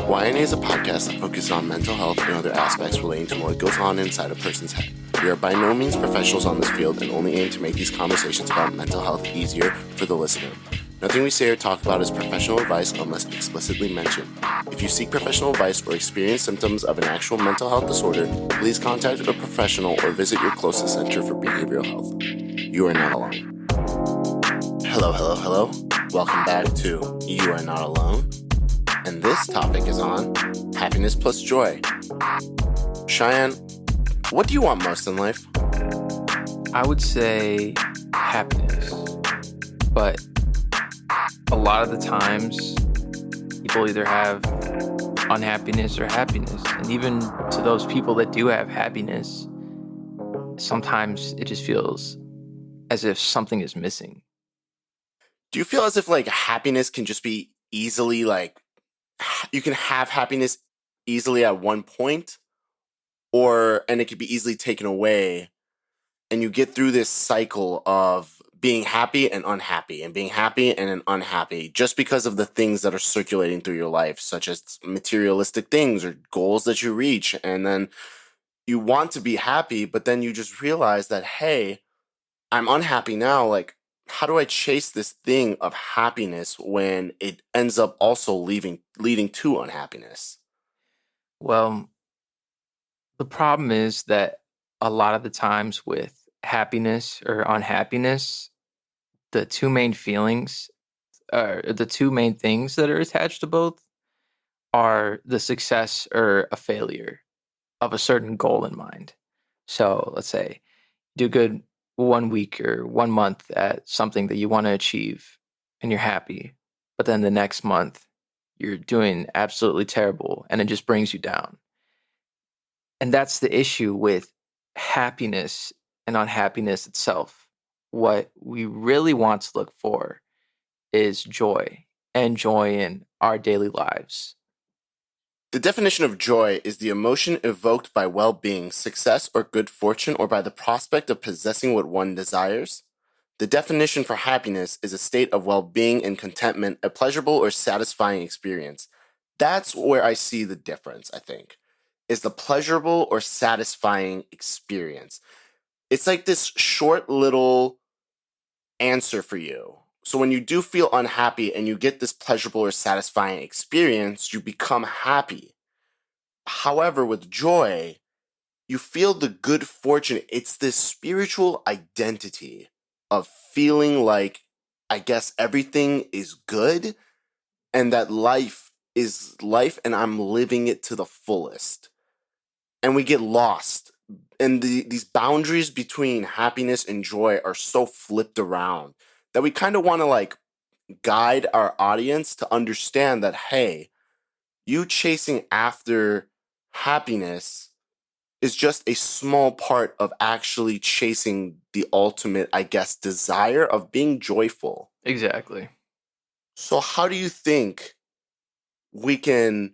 YNA is a podcast that focuses on mental health and other aspects relating to what goes on inside a person's head. We are by no means professionals on this field and only aim to make these conversations about mental health easier for the listener. Nothing we say or talk about is professional advice unless explicitly mentioned. If you seek professional advice or experience symptoms of an actual mental health disorder, please contact a professional or visit your closest center for behavioral health. You are not alone. Hello. Welcome back to You Are Not Alone. And this topic is on Happiness+Joy. Cheyenne, what do you want most in life? I would say happiness, but a lot of the times people either have unhappiness or happiness. And even to those people that do have happiness, sometimes it just feels as if something is missing. Do you feel as if happiness can just be easily you can have happiness easily at one point and it could be easily taken away and you get through this cycle of being happy and unhappy and being happy and then unhappy just because of the things that are circulating through your life, such as materialistic things or goals that you reach. And then you want to be happy, but then you just realize that, hey, I'm unhappy now. How do I chase this thing of happiness when it ends up also leading to unhappiness? Well, the problem is that a lot of the times with happiness or unhappiness, the two main things that are attached to both are the success or a failure of a certain goal in mind. So let's say do good 1 week or 1 month at something that you want to achieve and you're happy, but then the next month you're doing absolutely terrible and it just brings you down. And that's the issue with happiness and unhappiness itself. What we really want to look for is joy and joy in our daily lives. The definition of joy is the emotion evoked by well-being, success, or good fortune, or by the prospect of possessing what one desires. The definition for happiness is a state of well-being and contentment, a pleasurable or satisfying experience. That's where I see the difference, I think, is the pleasurable or satisfying experience. It's like this short little answer for you. So when you do feel unhappy and you get this pleasurable or satisfying experience, you become happy. However, with joy, you feel the good fortune. It's this spiritual identity of feeling like, I guess, everything is good and that life is life and I'm living it to the fullest. And we get lost. And these boundaries between happiness and joy are so flipped around that we kind of want to guide our audience to understand that, hey, you chasing after happiness is just a small part of actually chasing the ultimate, I guess, desire of being joyful. Exactly. So how do you think we can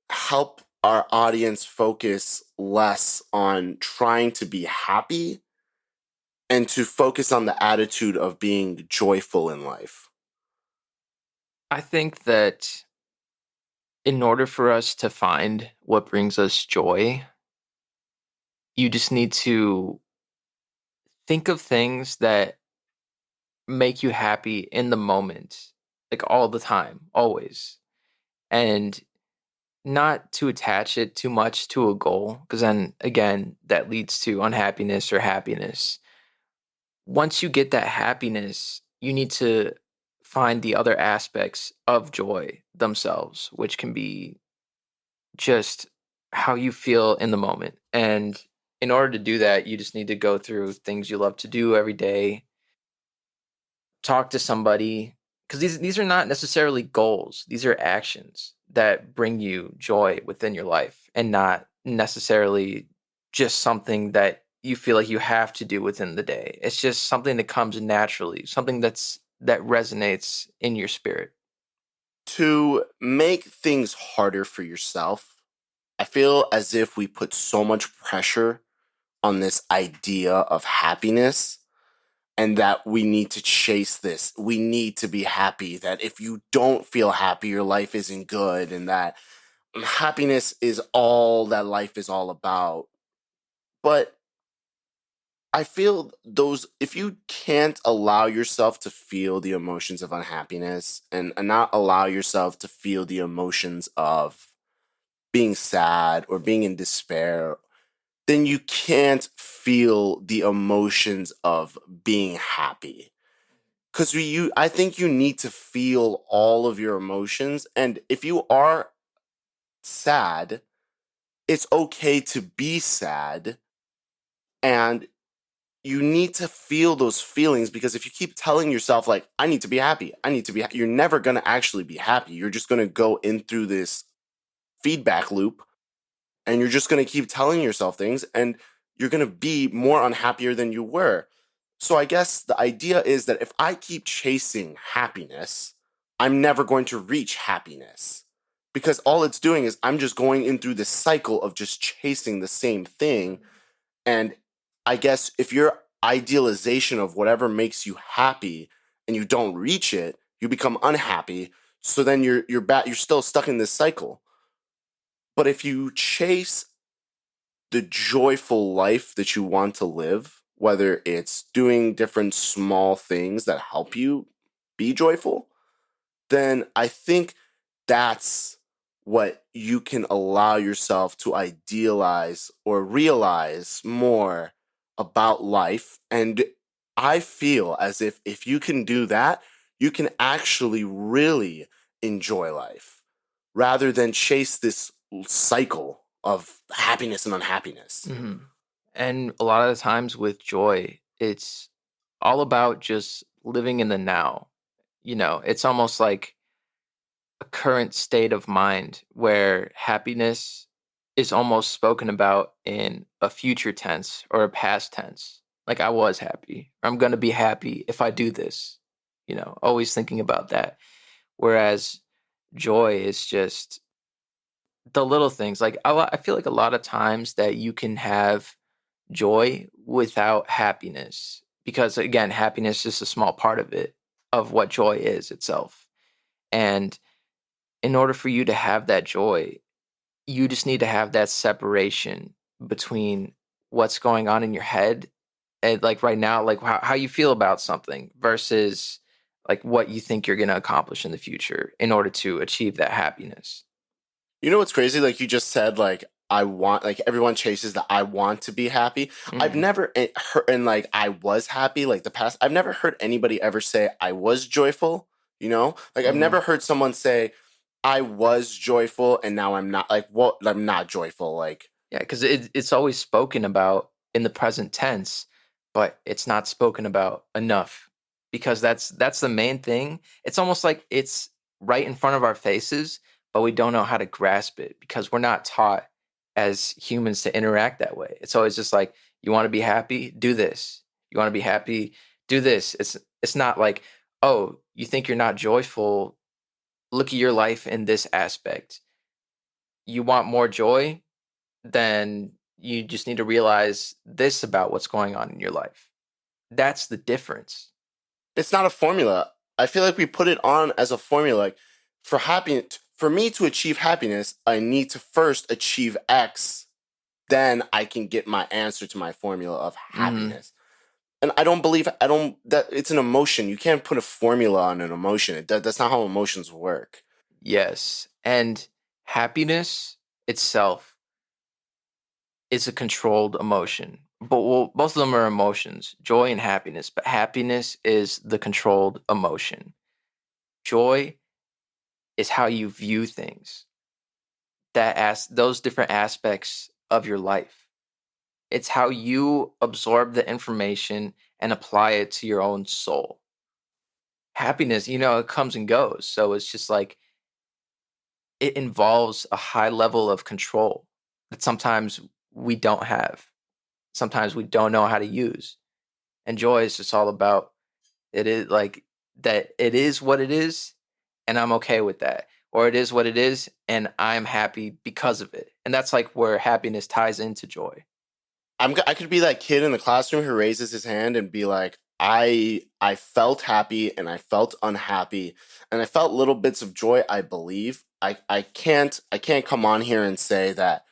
help our audience focus less on trying to be happy and to focus on the attitude of being joyful in life? I think that in order for us to find what brings us joy, you just need to think of things that make you happy in the moment, all the time, always. And not to attach it too much to a goal, because then again, that leads to unhappiness or happiness. Once you get that happiness, you need to find the other aspects of joy themselves, which can be just how you feel in the moment. And in order to do that, you just need to go through things you love to do every day, talk to somebody, because these are not necessarily goals. These are actions that bring you joy within your life and not necessarily just something that you feel like you have to do within the day. It's just something that comes naturally, something that resonates in your spirit. To make things harder for yourself, I feel as if we put so much pressure on this idea of happiness and that we need to chase this. We need to be happy, that if you don't feel happy, your life isn't good, and that happiness is all that life is all about. But I feel those, if you can't allow yourself to feel the emotions of unhappiness and not allow yourself to feel the emotions of being sad or being in despair, then you can't feel the emotions of being happy. Because I think you need to feel all of your emotions. And if you are sad, it's okay to be sad. And you need to feel those feelings, because if you keep telling yourself, like, I need to be happy, I need to be, you're never going to actually be happy. You're just going to go in through this feedback loop, and you're just going to keep telling yourself things, and you're going to be more unhappier than you were. So I guess the idea is that if I keep chasing happiness, I'm never going to reach happiness, because all it's doing is I'm just going in through this cycle of just chasing the same thing. And I guess if your idealization of whatever makes you happy and you don't reach it, you become unhappy. So then you're still stuck in this cycle. But if you chase the joyful life that you want to live, whether it's doing different small things that help you be joyful, then I think that's what you can allow yourself to idealize or realize more about life. And I feel as if you can do that, you can actually really enjoy life rather than chase this cycle of happiness and unhappiness. Hmm. And a lot of the times with joy, it's all about just living in the now. It's almost like a current state of mind where happiness is almost spoken about in a future tense or a past tense. Like, I was happy, or I'm going to be happy if I do this, always thinking about that. Whereas joy is just the little things. Like, I feel like a lot of times that you can have joy without happiness, because again, happiness is a small part of it, of what joy is itself. And in order for you to have that joy, you just need to have that separation between what's going on in your head and, like, right now, like how you feel about something versus like what you think you're going to accomplish in the future in order to achieve that happiness. You know what's crazy? Like you just said, like I want, like everyone chases the I want to be happy. I've Mm, never heard, and like I was happy, like the past. I've never heard anybody ever say I was joyful. Like I've mhm. never heard someone say I was joyful and now I'm not. Like what? I'm not joyful. Like Yeah, because it's always spoken about in the present tense, but it's not spoken about enough, because that's the main thing. It's almost like it's right in front of our faces, but we don't know how to grasp it because we're not taught as humans to interact that way. It's always just like, you want to be happy, do this. You want to be happy, do this. It's not like, oh, you think you're not joyful, look at your life in this aspect. You want more joy, then you just need to realize this about what's going on in your life. That's the difference. it's not a formula. I feel like we put it on as a formula. Like for happiness, for me to achieve happiness, I need to first achieve X. Then I can get my answer to my formula of Mhm. happiness. And I don't, that it's an emotion. You can't put a formula on an emotion. That's not how emotions work. Yes. And happiness itself is a controlled emotion. But, well, both of them are emotions, joy and happiness, but happiness is the controlled emotion. Joy is how you view things. Those different aspects of your life. It's how you absorb the information and apply it to your own soul. Happiness, it comes and goes. So it's just like, it involves a high level of control that sometimes we don't have. Sometimes we don't know how to use. And joy is just all about, it is like that it is what it is, and I'm okay with that. Or it is what it is, and I'm happy because of it. And that's like where happiness ties into joy. I could be that kid in the classroom who raises his hand and be like, I felt happy and I felt unhappy and I felt little bits of joy. I believe I can't come on here and say that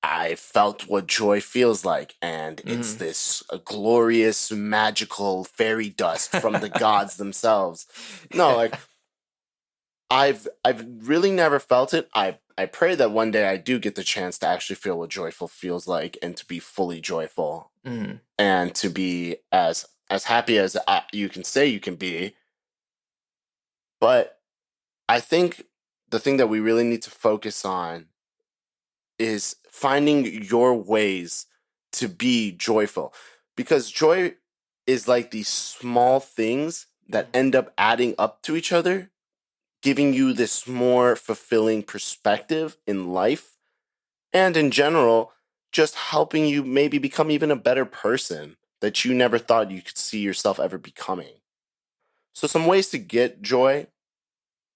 I felt what joy feels like, and it's Mhm. this glorious, magical fairy dust from the gods themselves. No, like I've really never felt it. I pray that one day I do get the chance to actually feel what joyful feels like, and to be fully joyful, Mhm. and to be as happy as you can say you can be. But I think the thing that we really need to focus on is finding your ways to be joyful, because joy is like these small things that Mhm. end up adding up to each other, giving you this more fulfilling perspective in life, and in general, just helping you maybe become even a better person that you never thought you could see yourself ever becoming. So some ways to get joy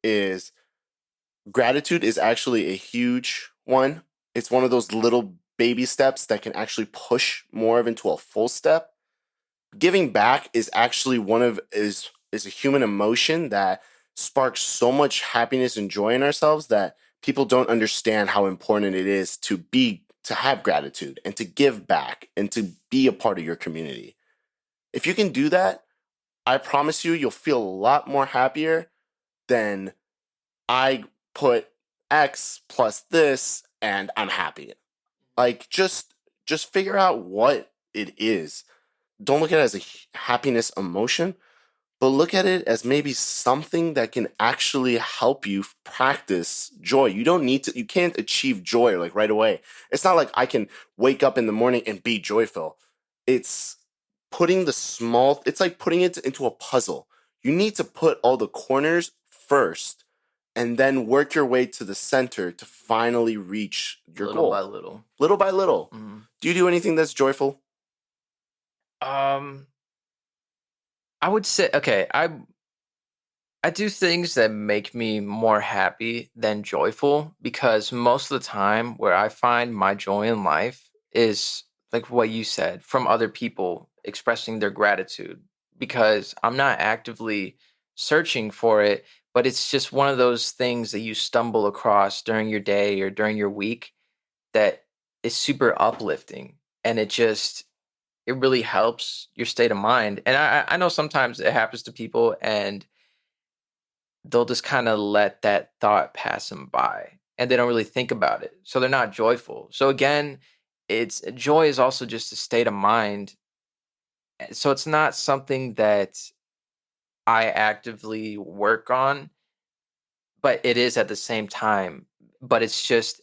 is gratitude is actually a huge one. It's one of those little baby steps that can actually push more of into a full step. Giving back is actually one of is a human emotion that sparks so much happiness and joy in ourselves that people don't understand how important it is to have gratitude and to give back and to be a part of your community. If you can do that, I promise you you'll feel a lot more happier than I put X plus this and I'm happy. Like just figure out what it is. Don't look at it as a happiness emotion, but look at it as maybe something that can actually help you practice joy. You can't achieve joy like right away. It's not like I can wake up in the morning and be joyful. It's it's like putting it into a puzzle. You need to put all the corners first and then work your way to the center to finally reach your Little by goal. little. Little by little. Mhm. Do you do anything that's joyful? Um, I would say okay, I do things that make me more happy than joyful because most of the time where I find my joy in life is like what you said, from other people expressing their gratitude, because I'm not actively searching for it, but it's just one of those things that you stumble across during your day or during your week that is super uplifting, and it really helps your state of mind. And I know sometimes it happens to people and they'll just kind of let that thought pass them by and they don't really think about it. So they're not joyful. So again, it's joy is also just a state of mind. So it's not something that I actively work on, but it is at the same time. But it's just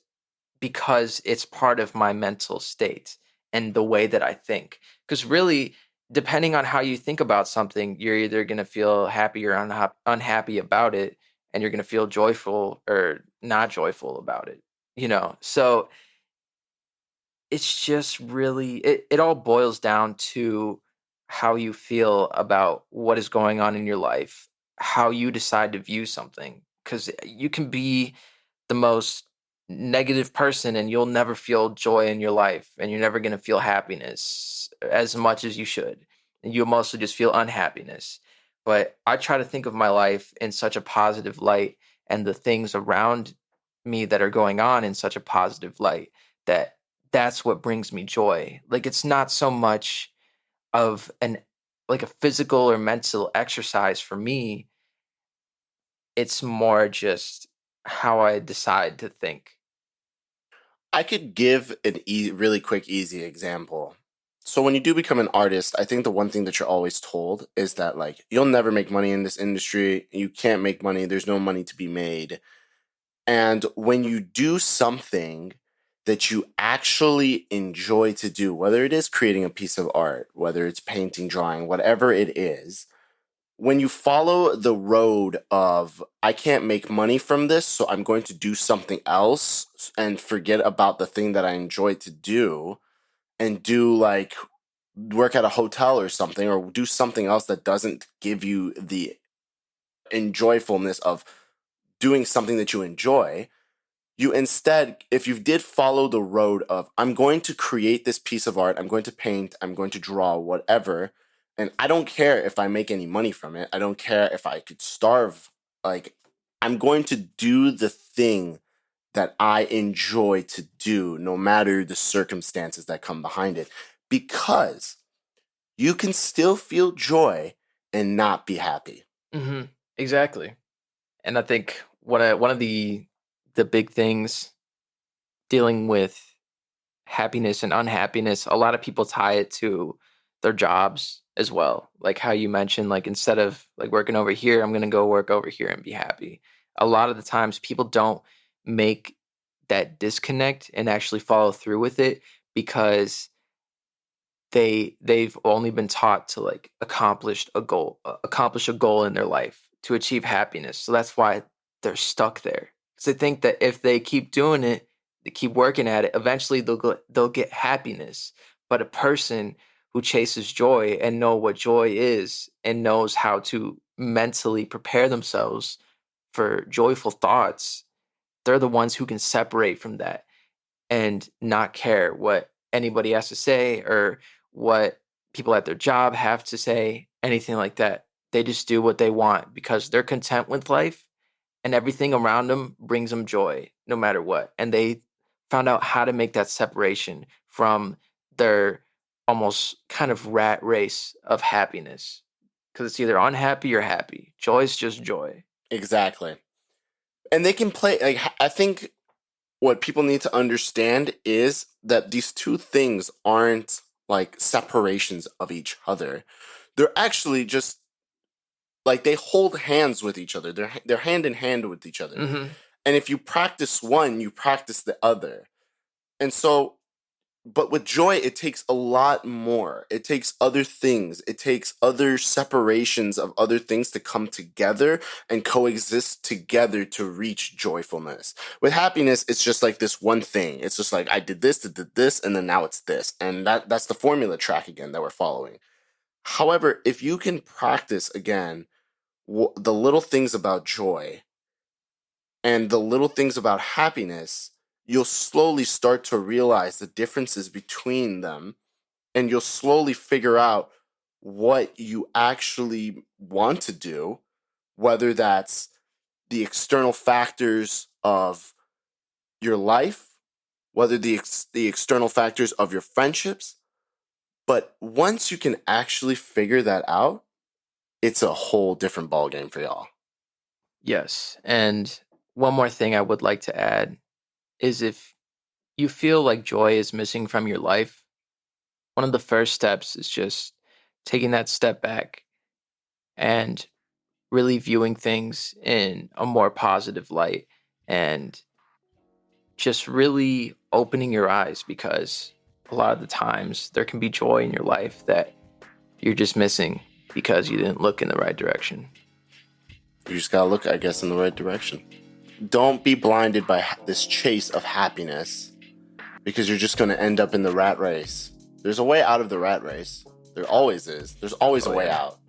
because it's part of my mental state and the way that I think. Because really, depending on how you think about something, you're either going to feel happy or unhappy about it, and you're going to feel joyful or not joyful about it. So it's just really, it all boils down to how you feel about what is going on in your life, how you decide to view something. Because you can be the most negative person and you'll never feel joy in your life and you're never going to feel happiness as much as you should, and you'll mostly just feel unhappiness. But I try to think of my life in such a positive light, and the things around me that are going on in such a positive light, that that's what brings me joy. Like, it's not so much of an like a physical or mental exercise for me. It's more just how I decide to think. I could give really quick, easy example. So when you do become an artist, I think the one thing that you're always told is that like you'll never make money in this industry. You can't make money. There's no money to be made. And when you do something that you actually enjoy to do, whether it is creating a piece of art, whether it's painting, drawing, whatever it is, when you follow the road of I can't make money from this, so I'm going to do something else and forget about the thing that I enjoy to do, and do like work at a hotel or something, or do something else that doesn't give you the enjoyfulness of doing something that you enjoy. You instead, if you did follow the road of, I'm going to create this piece of art, I'm going to paint, I'm going to draw, whatever, and I don't care if I make any money from it, I don't care if I could starve, like, I'm going to do the thing that I enjoy to do, no matter the circumstances that come behind it, because you can still feel joy and not be happy. Mm-hmm. Exactly. And I think one of the big things dealing with happiness and unhappiness, a lot of people tie it to their jobs as well. Like how you mentioned, like instead of like working over here, I'm gonna go work over here and be happy. A lot of the times people don't make that disconnect and actually follow through with it because they've only been taught to like accomplish a goal in their life to achieve happiness. So that's why they're stuck there. Because they think that if they keep doing it, they keep working at it, eventually they'll get happiness. But a person who chases joy and know what joy is and knows how to mentally prepare themselves for joyful thoughts, they're the ones who can separate from that and not care what anybody has to say or what people at their job have to say, anything like that. They just do what they want because they're content with life and everything around them brings them joy no matter what. And they found out how to make that separation from their almost kind of rat race of happiness because it's either unhappy or happy. Joy is just joy. Exactly. And they can play, like, I think what people need to understand is that these two things aren't like separations of each other. They're actually just like they hold hands with each other. They're hand in hand with each other. Mm-hmm. And if you practice one, you practice the other. And so, but with joy, it takes a lot more. It takes other things. It takes other separations of other things to come together and coexist together to reach joyfulness. With happiness, it's just like this one thing. It's just like I did this, and then now it's this. And that's the formula track again that we're following. However, if you can practice again the little things about joy and the little things about happiness, you'll slowly start to realize the differences between them, and you'll slowly figure out what you actually want to do, whether that's the external factors of your life, whether the external factors of your friendships. But once you can actually figure that out, it's a whole different ballgame for y'all. Yes. And one more thing I would like to add is if you feel like joy is missing from your life, one of the first steps is just taking that step back and really viewing things in a more positive light and just really opening your eyes because a lot of the times there can be joy in your life that you're just missing because you didn't look in the right direction. You just gotta look, I guess, in the right direction. Don't be blinded by this chase of happiness because you're just gonna end up in the rat race. There's a way out of the rat race. There always is. There's always a way out.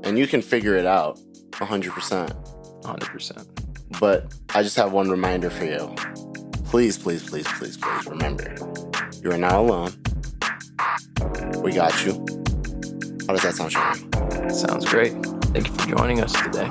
And you can figure it out 100%. 100%. But I just have one reminder for you. Please, please, please, please, please remember, you are not alone. We got you. How does that sound, Sean? Sounds great. Thank you for joining us today.